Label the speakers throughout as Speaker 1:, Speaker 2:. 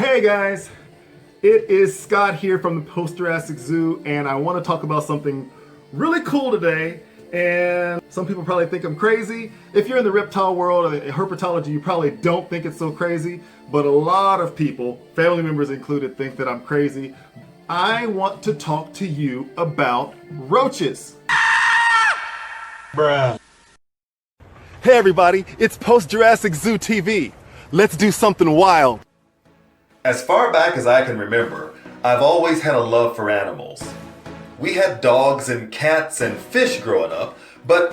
Speaker 1: Hey guys, it is Scott here from the Post-Jurassic Zoo, and I want to talk about something really cool today. And some people probably think I'm crazy. If you're in the reptile world or herpetology, you probably don't think it's so crazy, but a lot of people, family members included, think that I'm crazy. I want to talk to you about roaches.
Speaker 2: Bruh.
Speaker 1: Hey everybody, it's Post-Jurassic Zoo TV. Let's do something wild.
Speaker 3: As far back as I can remember, I've always had a love for animals. We had dogs and cats and fish growing up, but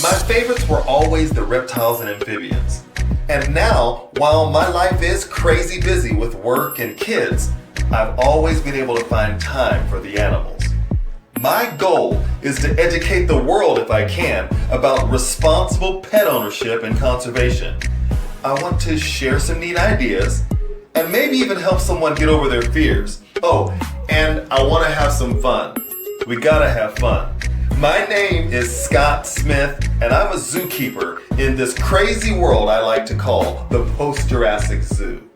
Speaker 3: my favorites were always the reptiles and amphibians. And now, while my life is crazy busy with work and kids, I've always been able to find time for the animals. My goal is to educate the world, if I can, about responsible pet ownership and conservation. I want to share some neat ideas and maybe even help someone get over their fears. Oh, and I want to have some fun. We gotta have fun. My name is Scott Smith, and I'm a zookeeper in this crazy world I like to call the Post-Jurassic Zoo.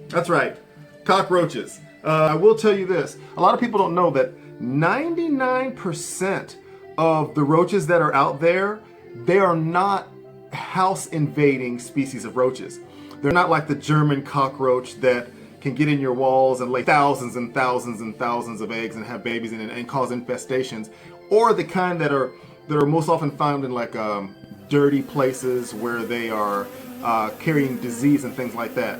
Speaker 1: That's right, cockroaches. I will tell you this, a lot of people don't know that 99% of the roaches that are out there, they are not house invading species of roaches. They're not like the German cockroach that can get in your walls and lay thousands and thousands and thousands of eggs and have babies and cause infestations, or the kind that are most often found in like dirty places where they are carrying disease and things like that.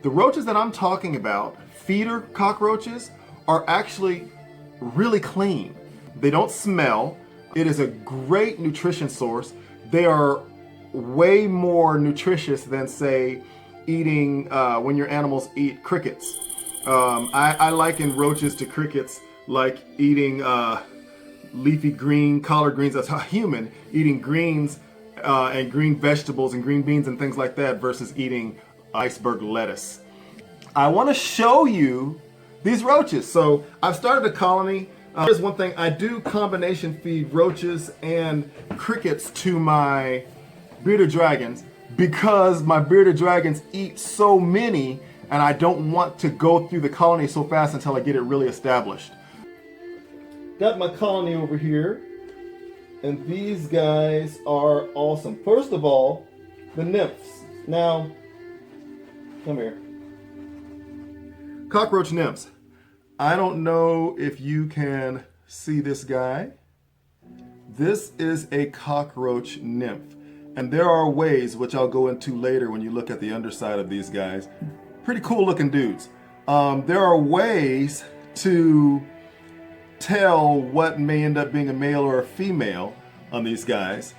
Speaker 1: The roaches that I'm talking about, feeder cockroaches, are actually really clean. They don't smell. It is a great nutrition source. They are way more nutritious than, say, eating when your animals eat crickets. I liken roaches to crickets like eating leafy green collard greens. That's a human eating greens and green vegetables and green beans and things like that versus eating iceberg lettuce. I want to show you these roaches. So I've started a colony. Here's one thing, I do combination feed roaches and crickets to my bearded dragons because my bearded dragons eat so many and I don't want to go through the colony so fast until I get it really established. Got my colony over here, and these guys are awesome. First of all, the nymphs. Now, come here. Cockroach nymphs. I don't know if you can see this guy. This is a cockroach nymph. And there are ways, which I'll go into later when you look at the underside of these guys. Pretty cool looking dudes. There are ways to tell what may end up being a male or a female on these guys.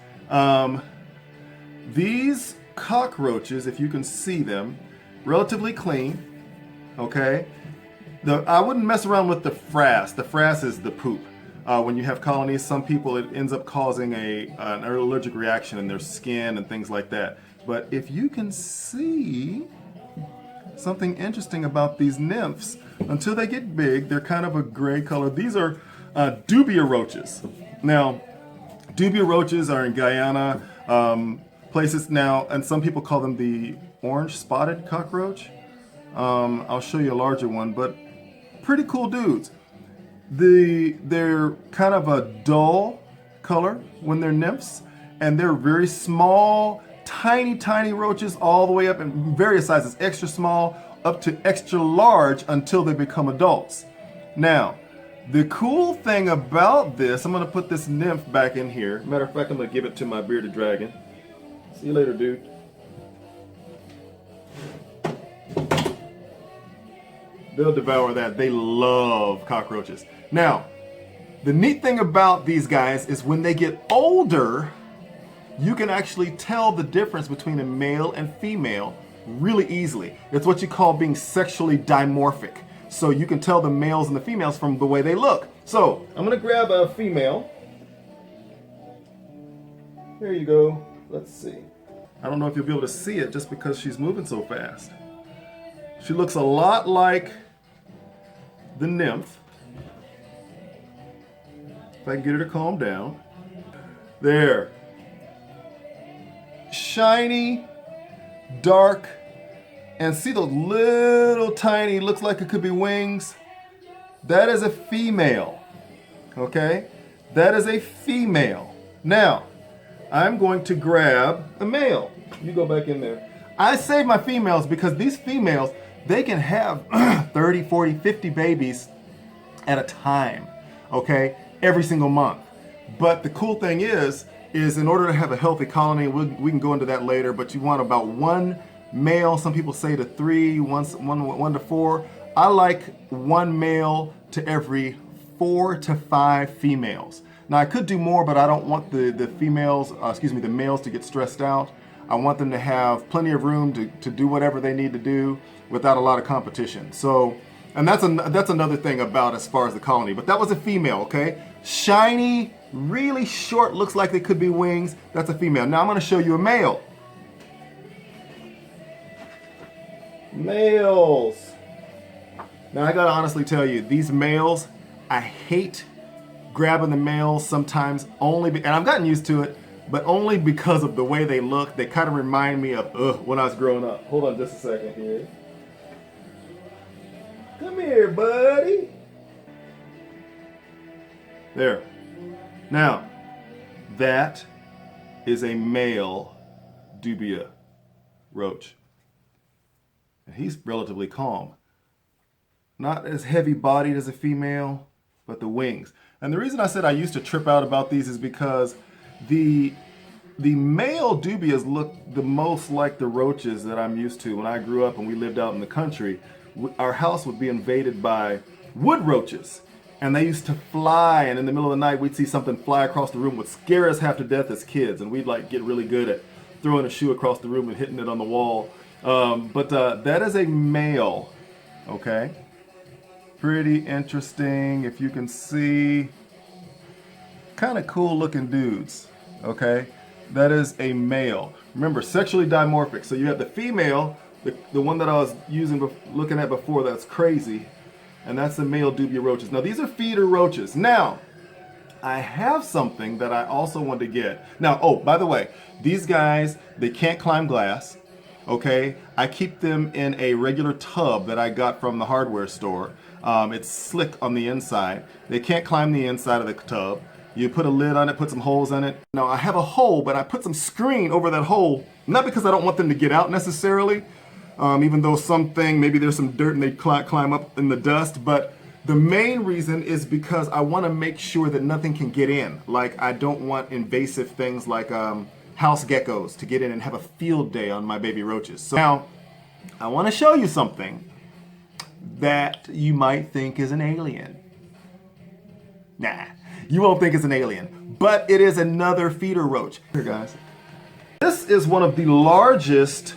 Speaker 1: These cockroaches, if you can see them, relatively clean, okay? I wouldn't mess around with the frass. The frass is the poop. When you have colonies, some people, it ends up causing an allergic reaction in their skin and things like that. But if you can see something interesting about these nymphs, until they get big, they're kind of a gray color. These are Dubia roaches. Now, Dubia roaches are in Guyana, places now, and some people call them the orange spotted cockroach. I'll show you a larger one, but pretty cool dudes. They're kind of a dull color when they're nymphs, and they're very small, tiny roaches all the way up in various sizes, extra small up to extra large until they become adults. Now, the cool thing about this, I'm going to put this nymph back in here. Matter of fact, I'm going to give it to my bearded dragon. See you later, dude. They'll devour that. They love cockroaches. Now, the neat thing about these guys is when they get older, you can actually tell the difference between a male and female really easily. It's what you call being sexually dimorphic. So you can tell the males and the females from the way they look. So I'm gonna grab a female. Here you go. Let's see. I don't know if you'll be able to see it just because she's moving so fast. She looks a lot like the nymph. If I can get her to calm down. There. shiny, dark, and see those little tiny, looks like it could be wings? That is a female, okay? That is a female. Now, I'm going to grab a male. You go back in there. I save my females because these females, they can have 30, 40, 50 babies at a time, okay? Every single month. But the cool thing is in order to have a healthy colony, we can go into that later, but you want about one male, some people say to three, one to four. I like one male to every 4 to 5 females. Now I could do more, but I don't want the males to get stressed out. I want them to have plenty of room to do whatever they need to do without a lot of competition. So, and that's another thing about as far as the colony. But that was a female, okay? Shiny, really short, looks like they could be wings. That's a female. Now I'm going to show you a male. Males. Now I gotta honestly tell you, these males, I hate grabbing the males sometimes and I've gotten used to it, but only because of the way they look. They kind of remind me of when I was growing up. Hold on just a second here. Come here, buddy. There. Now, that is a male Dubia roach. And he's relatively calm. Not as heavy bodied as a female, but the wings. And the reason I said I used to trip out about these is because the male dubias look the most like the roaches that I'm used to. When I grew up and we lived out in the country, our house would be invaded by wood roaches. And they used to fly, and in the middle of the night we'd see something fly across the room, would scare us half to death as kids, and we'd like get really good at throwing a shoe across the room and hitting it on the wall. But that is a male, okay? Pretty interesting, if you can see. Kind of cool looking dudes, okay? That is a male. Remember, sexually dimorphic. So you have the female, the one that I was looking at before, that's crazy. And that's the male Dubia roaches. Now these are feeder roaches. Now, I have something that I also want to get. Now, oh, by the way, these guys, they can't climb glass, okay? I keep them in a regular tub that I got from the hardware store. It's slick on the inside. They can't climb the inside of the tub. You put a lid on it, put some holes in it. Now I have a hole, but I put some screen over that hole, not because I don't want them to get out necessarily, even though maybe there's some dirt and they climb up in the dust, but the main reason is because I want to make sure that nothing can get in. Like, I don't want invasive things like house geckos to get in and have a field day on my baby roaches. So now, I want to show you something that you might think is an alien. Nah, you won't think it's an alien, but it is another feeder roach. Here, guys. This is one of the largest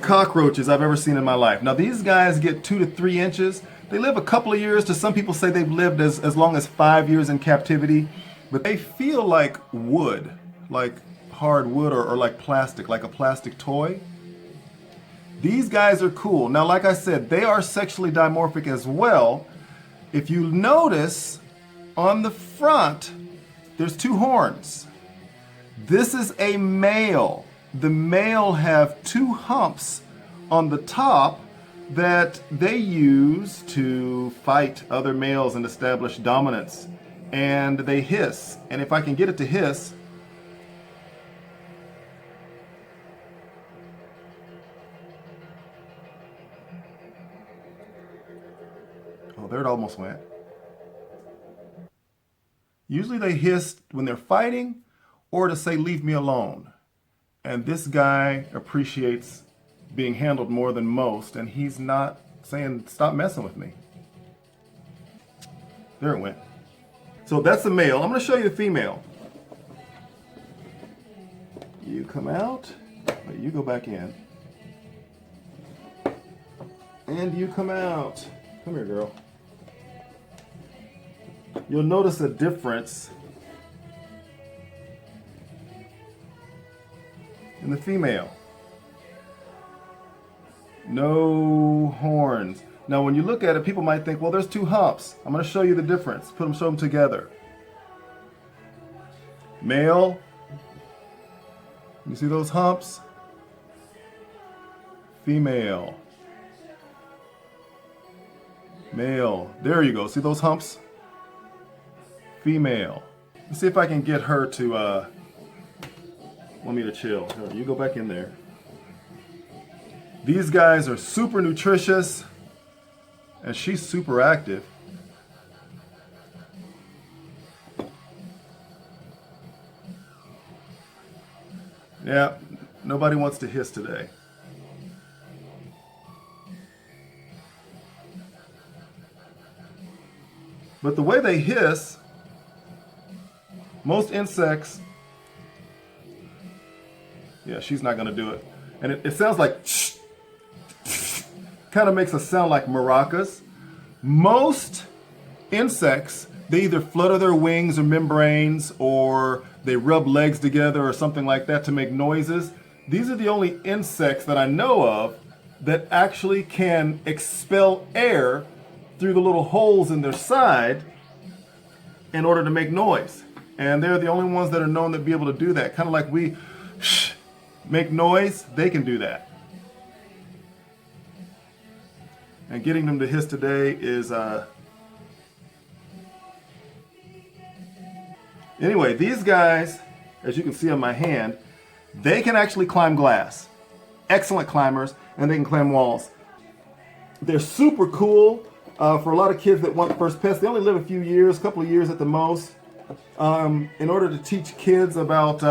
Speaker 1: cockroaches I've ever seen in my life. Now, these guys get 2 to 3 inches. They live a couple of years. To some people say they've lived as long as 5 years in captivity, but they feel like wood, like hard wood or like plastic, like a plastic toy. These guys are cool. Now, like I said, they are sexually dimorphic as well. If you notice, on the front, there's 2 horns. This is a male. The male have 2 humps on the top that they use to fight other males and establish dominance. And they hiss. And if I can get it to hiss, oh, there it almost went. Usually they hiss when they're fighting or to say, leave me alone. And this guy appreciates being handled more than most, and he's not saying, stop messing with me. There it went. So that's the male. I'm going to show you the female. You come out, you go back in. And you come out. Come here, girl. You'll notice a difference in the female. No horns. Now when you look at it, people might think, well, there's 2 humps. I'm going to show you the difference. Show them together. Male, You see those humps? Female. Male. There you go. See those humps? Female. Let's see if I can get her to want me to chill. You go back in there. These guys are super nutritious and she's super active. Yeah, nobody wants to hiss today. But the way they hiss, most insects, yeah, she's not gonna do it. And it sounds like, kind of makes a sound like maracas. Most insects, they either flutter their wings or membranes, or they rub legs together or something like that to make noises. These are the only insects that I know of that actually can expel air through the little holes in their side in order to make noise. And they're the only ones that are known to be able to do that. Kind of like we make noise, they can do that. And getting them to hiss today is anyway, these guys, as you can see on my hand, they can actually climb glass. Excellent climbers, and they can climb walls. They're super cool for a lot of kids that want first pets. They only live a few years, a couple of years at the most. In order to teach kids about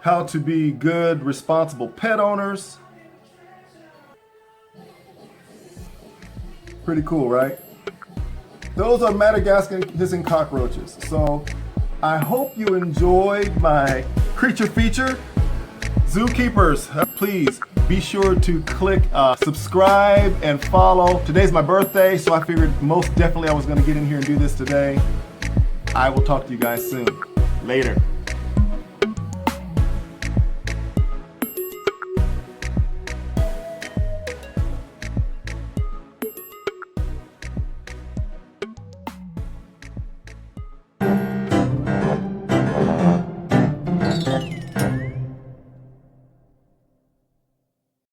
Speaker 1: how to be good, responsible pet owners. Pretty cool, right? Those are Madagascar hissing cockroaches. So I hope you enjoyed my creature feature. Zookeepers, please be sure to click subscribe and follow. Today's my birthday, so I figured most definitely I was going to get in here and do this today. I will talk to you guys soon. Later.